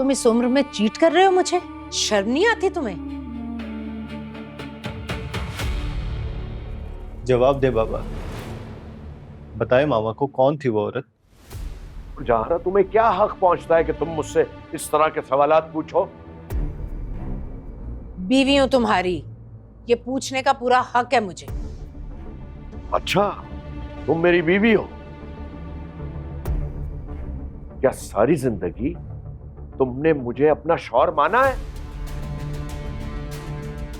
तुम इस उम्र में चीट कर रहे हो मुझे? शर्म नहीं आती तुम्हें? जवाब दे बाबा, बताए मामा को कौन थी वो औरत? जहारा, तुम्हें क्या हक पहुंचता है कि तुम मुझसे इस तरह के सवालात पूछो? बीवी हूं तुम्हारी, ये पूछने का पूरा हक है मुझे। अच्छा, तुम मेरी बीवी हो? क्या सारी जिंदगी तुमने मुझे अपना शौहर माना है?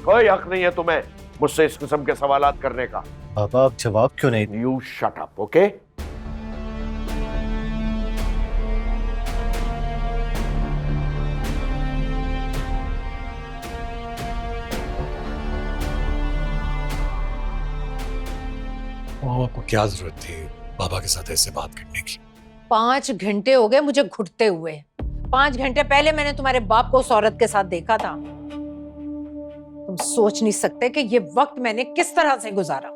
कोई हक नहीं है तुम्हें मुझसे इस किस्म के सवालात करने का। बाबा आप जवाब क्यों नहीं? You shut up, okay? मामा को क्या जरूरत थी बाबा के साथ ऐसे बात करने की? 5 घंटे हो गए मुझे घुटते हुए। 5 घंटे पहले मैंने तुम्हारे बाप को उस औरत के साथ देखा था। तुम सोच नहीं सकते कि ये वक्त मैंने किस तरह से गुजारा।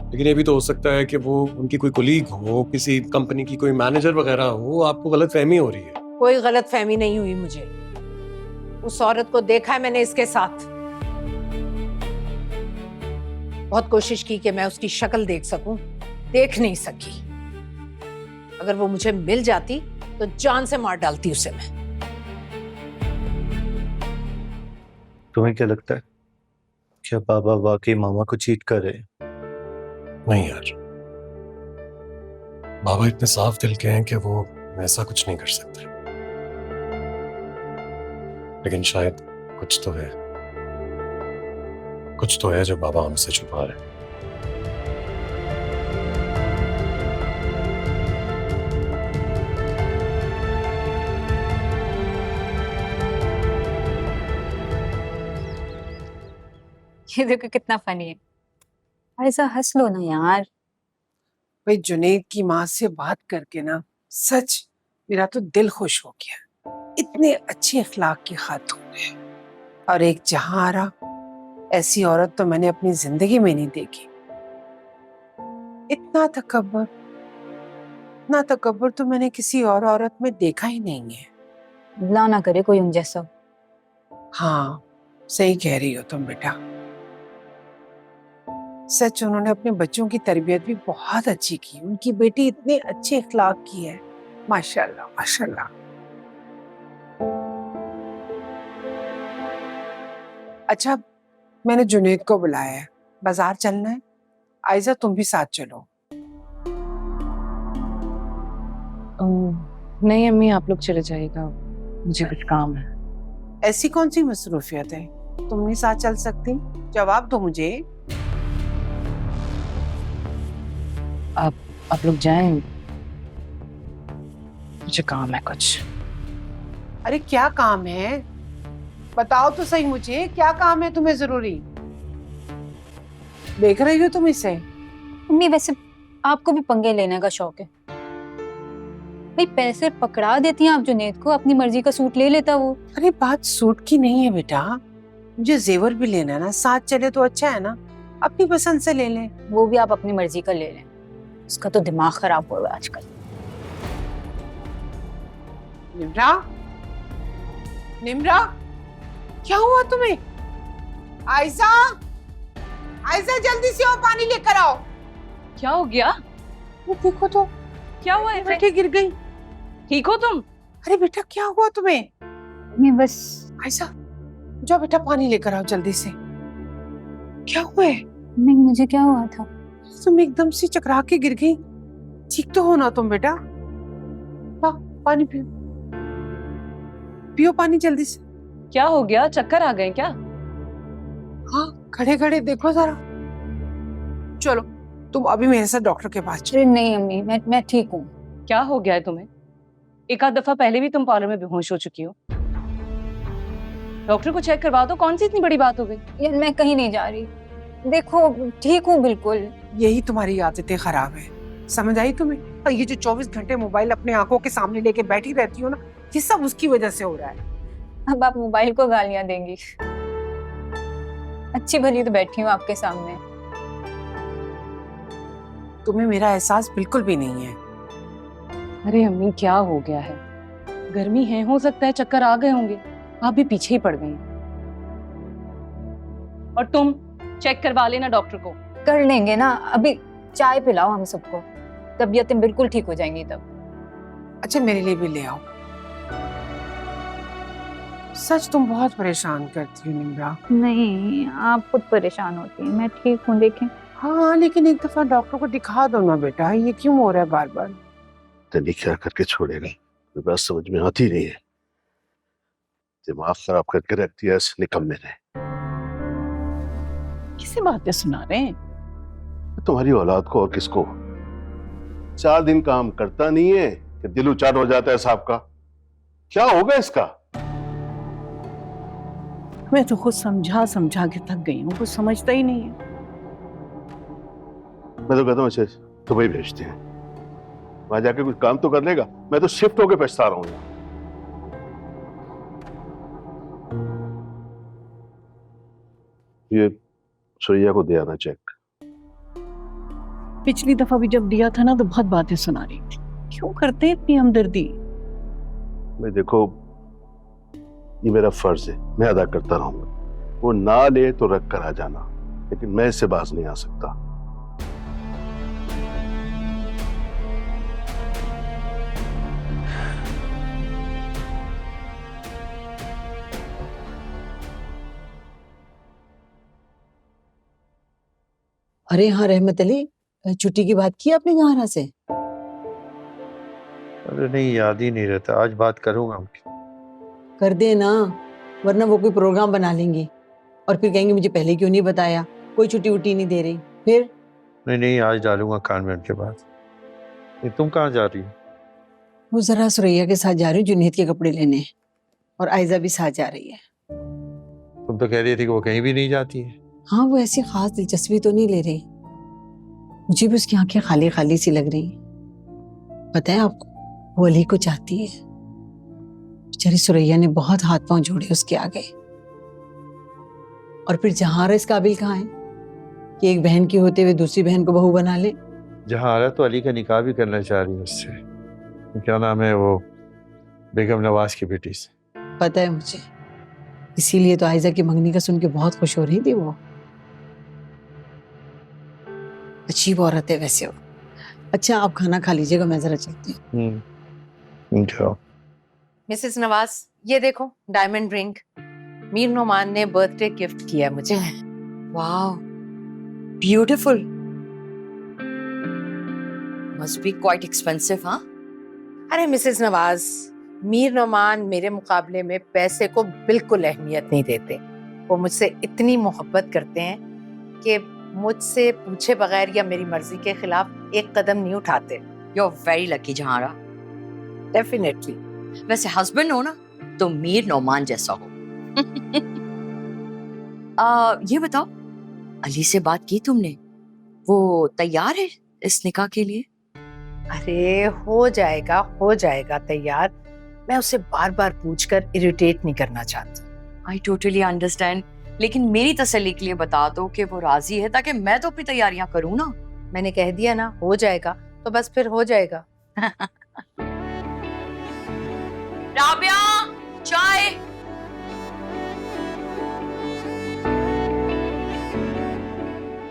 लेकिन ये भी तो हो सकता है कि वो उनकी कोई कोलीग हो, किसी कंपनी की कोई मैनेजर वगैरह हो, आपको गलत फहमी हो रही है। कोई गलत फहमी नहीं हुई मुझे। उस औरत को देखा है मैंने इसके साथ। बहुत कोशिश की कि मैं उसकी शक्ल देख सकूं, देख नहीं सकी। अगर वो मुझे मिल जाती तो जान से मार डालती उसे मैं। तुम्हें क्या लगता है, क्या बाबा वाकई मामा को चीट कर रहे हैं? नहीं यार, बाबा इतने साफ दिल के हैं कि वो ऐसा कुछ नहीं कर सकते। लेकिन शायद कुछ तो है, कुछ तो है जो बाबा हमसे छुपा रहे हैं। ये देखो कितना फनी है। ऐसा हंस लो ना यार। भाई जुनैद की माँ से बात करके ना सच मेरा तो दिल खुश हो गया। इतने अच्छे अखलाक की खातून है और एक जहारा, ऐसी औरत तो मैंने अपनी जिंदगी में नहीं देखी। इतना तकब्बुर तो मैंने किसी और औरत में देखा ही नहीं है। अल्लाह ना करे कोई उन जैसा। हाँ, सही कह रही हो तुम बेटा। सच उन्होंने अपने बच्चों की तरबियत भी बहुत अच्छी की। उनकी बेटी इतने अच्छे अखलाक की है, माशाल्लाह माशाल्लाह। अच्छा, मैंने जुनैद को बुलाया है, बाजार चलना है। आयजा तुम भी साथ चलो। नहीं अम्मी, आप लोग चले जाइएगा, मुझे कुछ काम है। ऐसी कौन सी मसरूफियत है, तुम नहीं साथ चल सकती? जवाब दो मुझे। आप लोग जाएं, मुझे काम है कुछ। अरे क्या काम है, बताओ तो सही मुझे, क्या काम है तुम्हें जरूरी? देख रही हो तुम इसे? मम्मी वैसे आपको भी पंगे लेने का शौक है? भाई पैसे पकड़ा देती हैं आप जुनैद को, अपनी मर्जी का सूट ले लेता वो। अरे बात सूट की नहीं है बेटा, मुझे जेवर भी लेना है ना, साथ चले तो अच्छा है ना, अपनी पसंद से ले लें। वो भी आप अपनी मर्जी का ले लें, उसका तो दिमाग खराब हो रहा है आजकल। निम्रा, निम्रा, क्या हुआ तुम्हें? आयशा, आयशा जल्दी से आओ, पानी लेकर आओ। क्या हो गया? वो देखो तो, क्या हुआ है? बेटे गिर गई। ठीक हो तुम? अरे बेटा क्या हुआ तुम्हें? मैं बस। आयशा जाओ बेटा, पानी लेकर आओ जल्दी से। क्या हुआ है? नहीं मुझे क्या हुआ था? तुम एकदम से चकरा के गिर गई। ठीक तो हो ना तुम बेटा? ला पानी पियो, पियो पानी जल्दी से। क्या हो गया, चक्कर आ गए क्या? हाँ, खड़े खड़े देखो जरा। चलो तुम अभी मेरे साथ डॉक्टर के पास चलो। अरे नहीं अम्मी, मैं ठीक हूँ। क्या हो गया है तुम्हें? एक आध दफा पहले भी तुम पार्लर में बेहोश हो चुकी हो। डॉक्टर को चेक करवा दो, कौन सी इतनी बड़ी बात हो गई? यार मैं कहीं नहीं जा रही, देखो ठीक हूँ बिल्कुल। यही तुम्हारी आदतें खराब है, समझ आई तुम्हें? और ये जो 24 घंटे मोबाइल अपने आंखों के सामने लेके बैठी रहती हो ना, ये सब उसकी वजह से हो रहा है। अब आप मोबाइल को गालियां देंगी? अच्छी भली तो बैठी हूँ आपके सामने। तुम्हें मेरा एहसास बिल्कुल भी नहीं है। अरे अम्मी क्या हो गया है? गर्मी है, हो सकता है चक्कर आ गए होंगे, आप भी पीछे ही पड़ गई हैं। और तुम चेक करवा लेना डॉक्टर को। कर लेंगे ना, अभी चाय पिलाओ हम सबको, तबीयतें बिल्कुल ठीक हो जाएंगी तब। अच्छा मेरे लिए भी ले आओ। सच तुम बहुत परेशान करती हो निम्रा। नहीं, आप खुद परेशान होती हैं, मैं ठीक हूँ। देखें, हाँ लेकिन एक दफा डॉक्टर को दिखा दो ना बेटा, ये क्यों हो रहा है बार बार? तेरी क्या करके छोड़ेगा, तो बात समझ में आती नहीं है। दिमाग खराब करके रखती है इस निकम्मे ने। किसी बातें सुना रहे हैं? तुम्हारी औलाद को और किसको? 4 दिन काम करता नहीं है कि दिल उचाट हो जाता है साहब का। क्या होगा इसका? मैं तो खुद समझा समझा के थक गई हूँ, कुछ समझता ही नहीं है। मैं तो कहता हूँ इसे दुबई भेजते हैं, वहां जाके कुछ काम तो कर लेगा। मैं तो शिफ्ट होके पछता रहा हूँ यहाँ। ये सुरैया को दे आना चेक। पिछली दफा भी जब दिया था ना तो बहुत बातें सुना रही थी। क्यों करते हैं इतनी हमदर्दी? मैं देखो, ये मेरा फर्ज है, मैं अदा करता रहूंगा। वो ना ले तो रख कर आ जाना, लेकिन मैं इससे बाज नहीं आ सकता। अरे हाँ रहमत अली, छुट्टी की बात की आपने गहारा से? अरे नहीं, याद ही नहीं रहता। आज बात करूंगा उनकी। कर दे ना, वरना वो कोई प्रोग्राम बना लेंगी और फिर कहेंगे मुझे पहले क्यों नहीं बताया, कोई छुट्टी वुट्टी नहीं दे रही फिर। नहीं नहीं, आज डालूंगा कान में उनके बाद। ये तुम कहाँ जा रही हो? वो जरा सुरैया के साथ जा रही हूँ जुनैद के कपड़े लेने, और आयजा भी साथ जा रही है। तुम तो कह रही थी कि वो कहीं भी नहीं जाती है। हाँ वो ऐसी खास दिलचस्पी तो नहीं ले रही, मुझे भी उसकी आंखें खाली खाली सी लग रही। पता है आपको, वो अली को चाहती है। बेचारी सुरैया ने बहुत हाथ पांव जोड़े उसके आगे, और फिर जहां इस काबिल कहाँ है कि एक बहन की होते हुए दूसरी बहन को बहू बना ले। जहाँ आ रहा तो अली का निकाह भी करना चाह रही है उससे। क्या नाम है वो, बेगम नवाज की बेटी से। पता है मुझे, इसीलिए तो आयजा की मंगनी का सुन के बहुत खुश हो रही थी वो। अजीब औरत है वैसे वो। अच्छा आप खाना खा लीजिएगा, मैं जरा चलती हूँ। जाओ। मिसेस नवाज, ये देखो डायमंड रिंग मीर नोमान ने बर्थडे गिफ्ट किया मुझे। Wow, beautiful. Must be quite expensive, हाँ? अरे मिसेस नवाज, मीर नोमान मेरे मुकाबले में पैसे को बिल्कुल अहमियत नहीं देते। वो मुझसे इतनी मोहब्बत करते हैं कि मुझसे पूछे बगैर या मेरी मर्जी के खिलाफ एक कदम नहीं उठाते। You're very lucky, जहारा। डेफिनेटली। वैसे हस्बैंड हो ना तो मीर नौमान जैसा हो। ये बताओ, अली से बात की तुमने? वो तैयार है इस निकाह के लिए? अरे हो जाएगा तैयार। मैं उसे बार बार पूछकर इरिटेट नहीं करना चाहती। आई टोटली अंडरस्टैंड, लेकिन मेरी तसल्ली के लिए बता दो कि वो राजी है, ताकि मैं तो अपनी तैयारियां करूँ ना। मैंने कह दिया ना हो जाएगा, तो बस फिर हो जाएगा। राबिया,